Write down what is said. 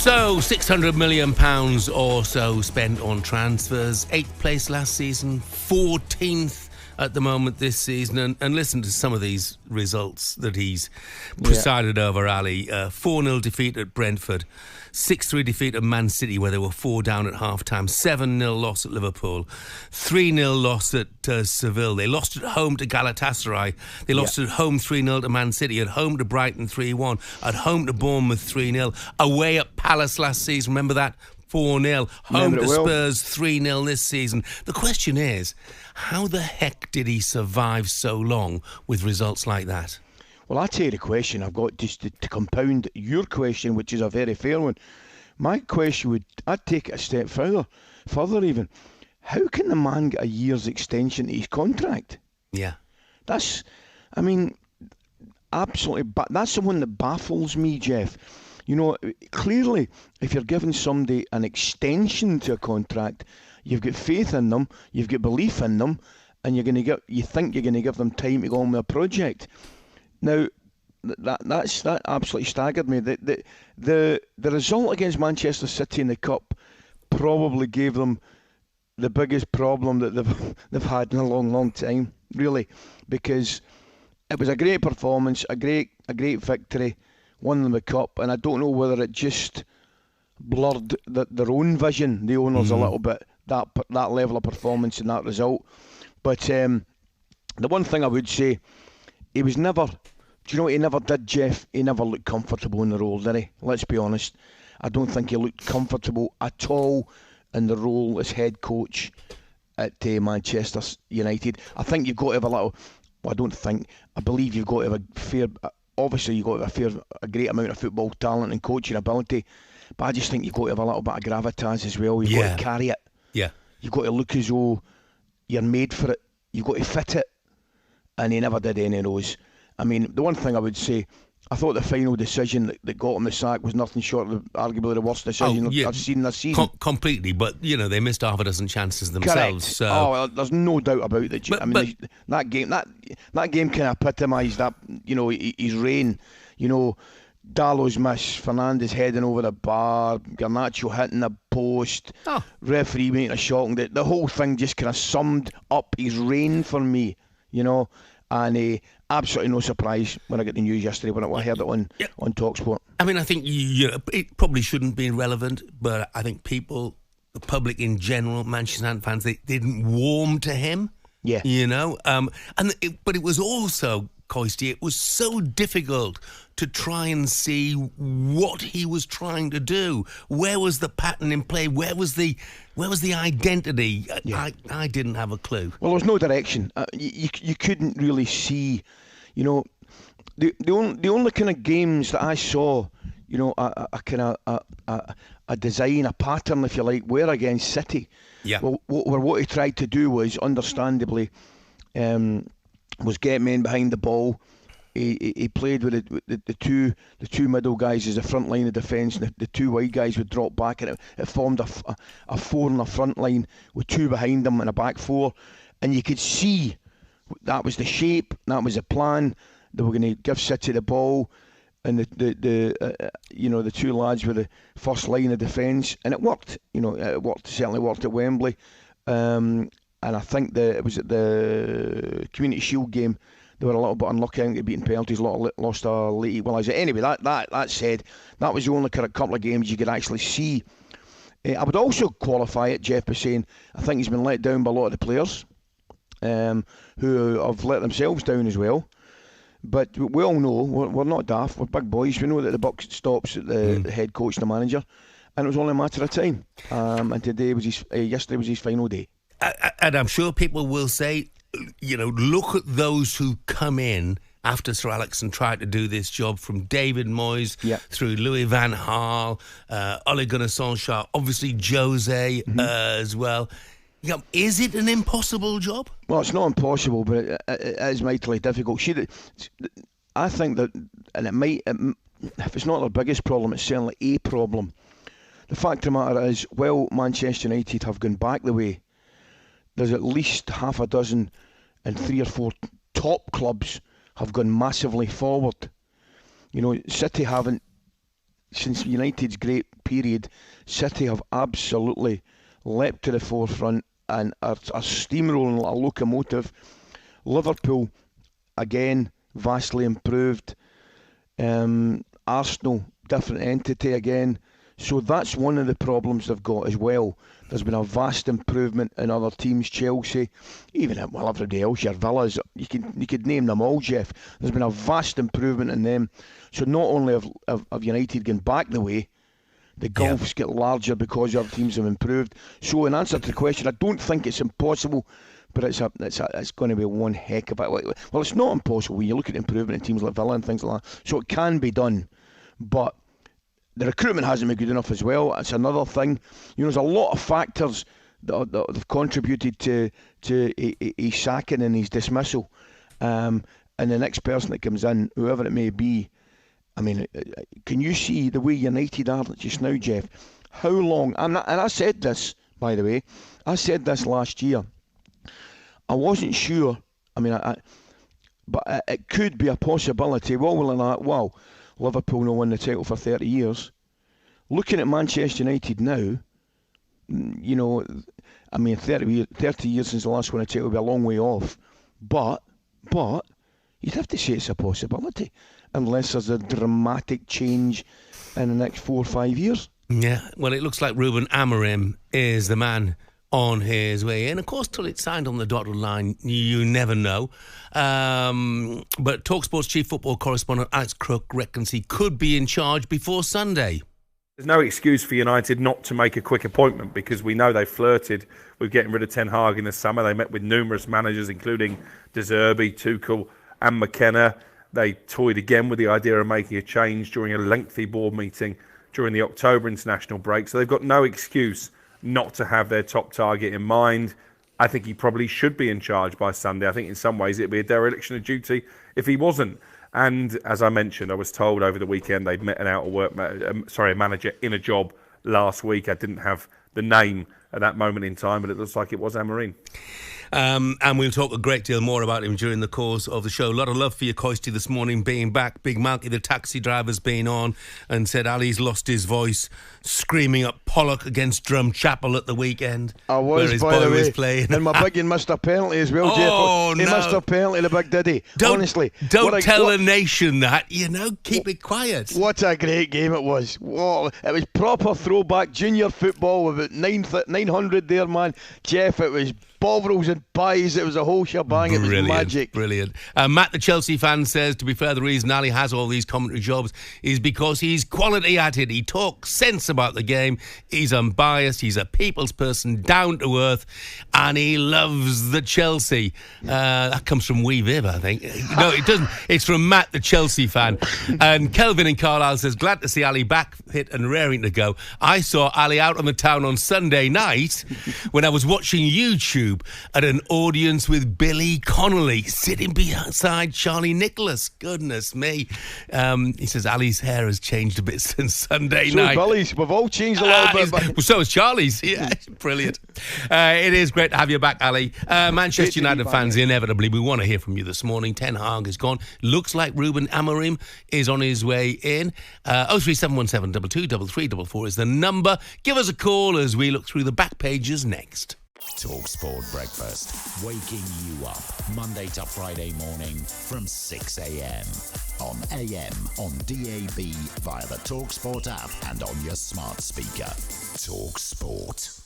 So, £600 million or so spent on transfers. 8th place last season, 14th at the moment this season. And listen to some of these results that he's presided over, Ali. 4-0 defeat at Brentford. 6-3 defeat at Man City, where they were 4 down at half-time. 7-0 loss at Liverpool. 3-0 loss at Seville. They lost at home to Galatasaray. They lost at home 3-0 to Man City. At home to Brighton 3-1. At home to Bournemouth 3-0. Away at Palace last season. Remember that? 4-0. Home to Spurs 3-0 this season. The question is, how the heck did he survive so long with results like that? Well, I'll tell you the question I've got just to compound your question, which is a very fair one. My question I'd take it a step further even. How can the man get a year's extension to his contract? Yeah. Absolutely, but that's the one that baffles me, Jeff. You know, clearly, if you're giving somebody an extension to a contract, you've got faith in them, you've got belief in them, and you think you're going to give them time to go on with a project. Now, that absolutely staggered me. The result against Manchester City in the Cup probably gave them the biggest problem that they've had in a long time, really, because it was a great performance, a great victory, won them the Cup, and I don't know whether it just blurred their own vision, the owners, a little bit, that level of performance and that result. But the one thing I would say, he was never... Do you know what he never did, Jeff? He never looked comfortable in the role, did he? Let's be honest. I don't think he looked comfortable at all in the role as head coach at Manchester United. I think you've got to have a little... Well, I believe you've got to have a fair... Obviously, you've got to have a great amount of football talent and coaching ability, but I just think you've got to have a little bit of gravitas as well. You've got to carry it. Yeah. You've got to look as though you're made for it. You've got to fit it. And he never did any of those. I mean, the one thing I would say, I thought the final decision that got him the sack was nothing short of arguably the worst decision I've seen this season. Completely, but they missed half a dozen chances themselves. Correct. So. There's no doubt about it. That game kind of epitomised that. His reign. Dalot's miss, Fernandes heading over the bar, Garnacho hitting the post, referee making a shocking. The whole thing just kind of summed up his reign for me. And absolutely no surprise when I got the news yesterday when I heard it on talkSPORT. I mean, I think it probably shouldn't be relevant, but I think people, the public in general, Manchester United fans, they didn't warm to him. Yeah. But it was also, Coisty, it was so difficult to try and see what he was trying to do. Where was the pattern in play? Where was the identity? Yeah. I didn't have a clue. Well, there was no direction. You couldn't really see. The only kind of games that I saw, a kind of a design, a pattern, if you like, were against City. Yeah. Well, what he tried to do was, understandably, was get men behind the ball. He played with the two middle guys as the front line of defence, and the two wide guys would drop back, and it formed a four in the front line with two behind them and a back four, and you could see that was the shape, that was the plan. They were going to give City the ball, and the two lads were the first line of defence, and it worked. It certainly worked at Wembley, and I think it was at the Community Shield game. They were a little bit unlucky. I think they beat in penalties, lost a late equaliser. Anyway, that said, that was the only couple of games you could actually see. I would also qualify it, Jeff, by saying I think he's been let down by a lot of the players who have let themselves down as well. But we all know, we're not daft, we're big boys. We know that the buck stops at the head coach and the manager, and it was only a matter of time. And yesterday was his final day. And I'm sure people will say, look at those who come in after Sir Alex and tried to do this job, from David Moyes through Louis van Gaal, Ole Gunnar Solskjaer, obviously Jose as well. Is it an impossible job? Well, it's not impossible, but it is mightily difficult. I think that, and it might, if it's not their biggest problem, it's certainly a problem. The fact of the matter is, Manchester United have gone back the way, there's at least half a dozen and 3 or 4 top clubs have gone massively forward. City haven't since United's great period, City have absolutely leapt to the forefront and are steamrolling like a locomotive. Liverpool, again, vastly improved. Arsenal, different entity again. So that's one of the problems they've got as well. There's been a vast improvement in other teams, Chelsea, even everybody else, your Villas, you could name them all, Jeff. There's been a vast improvement in them. So not only have United gone back the way, the gulfs get larger because other teams have improved. So in answer to the question, I don't think it's impossible, but it's going to be one heck of a... Well, it's not impossible when you look at the improvement in teams like Villa and things like that. So it can be done, but the recruitment hasn't been good enough as well. That's another thing. There's a lot of factors that have contributed to his sacking and his dismissal. And the next person that comes in, whoever it may be, I mean, can you see the way United are just now, Jeff? How long? And I said this, by the way. I said this last year. I wasn't sure. I mean, but it could be a possibility. Well, Liverpool no won the title for 30 years. Looking at Manchester United now, I mean, 30 years since the last won a title would be a long way off. But you'd have to say it's a possibility, unless there's a dramatic change in the next 4 or 5 years. Yeah, well, it looks like Ruben Amorim is the man on his way in. Of course, till it's signed on the dotted line, you never know. But talkSPORT's chief football correspondent Alex Crook reckons he could be in charge before Sunday. There's no excuse for United not to make a quick appointment, because we know they flirted with getting rid of Ten Hag in the summer. They met with numerous managers, including De Zerbi, Tuchel and McKenna. They toyed again with the idea of making a change during a lengthy board meeting during the October international break. So they've got no excuse not to have their top target in mind. I think he probably should be in charge by Sunday. I think in some ways it'd be a dereliction of duty if he wasn't. And as I mentioned, I was told over the weekend they'd met a manager in a job last week. I didn't have the name at that moment in time, but it looks like it was Amorim. And we'll talk a great deal more about him during the course of the show. A lot of love for you, Coisty, this morning, being back. Big Malky, the taxi driver's been on and said Ali's lost his voice, screaming up Pollock against Drumchapel at the weekend. I was, where his by boy the way. Was playing. And my biggin missed a penalty as well, Jeff. Oh, he missed a penalty, the big diddy. Honestly. Don't tell the nation that, keep it quiet. What a great game it was. Whoa, it was proper throwback junior football with about 900 there, man. Jeff, it was bovrils and pies. It was a whole shebang. It was magic. Brilliant. Matt, the Chelsea fan, says, to be fair, the reason Ali has all these commentary jobs is because he's quality at it. He talks sense about the game. He's unbiased. He's a people's person, down to earth, and he loves the Chelsea. That comes from Wee Viv, I think. No, it doesn't. It's from Matt, the Chelsea fan. And Kelvin in Carlisle says, glad to see Ali back fit and raring to go. I saw Ali out on the town on Sunday night when I was watching YouTube at an audience with Billy Connolly sitting beside Charlie Nicholas. Goodness me. He says Ali's hair has changed a bit since Sunday night. Billy's, we've all changed a little bit. So has Charlie's. Yeah, brilliant. It is great to have you back, Ali. Manchester United fans, inevitably, we want to hear from you this morning. Ten Hag is gone. Looks like Ruben Amorim is on his way in. 03717 223344 is the number. Give us a call as we look through the back pages next. talkSPORT Breakfast, waking you up Monday to Friday morning from 6 a.m. on AM, on DAB, via the talkSPORT app and on your smart speaker. talkSPORT.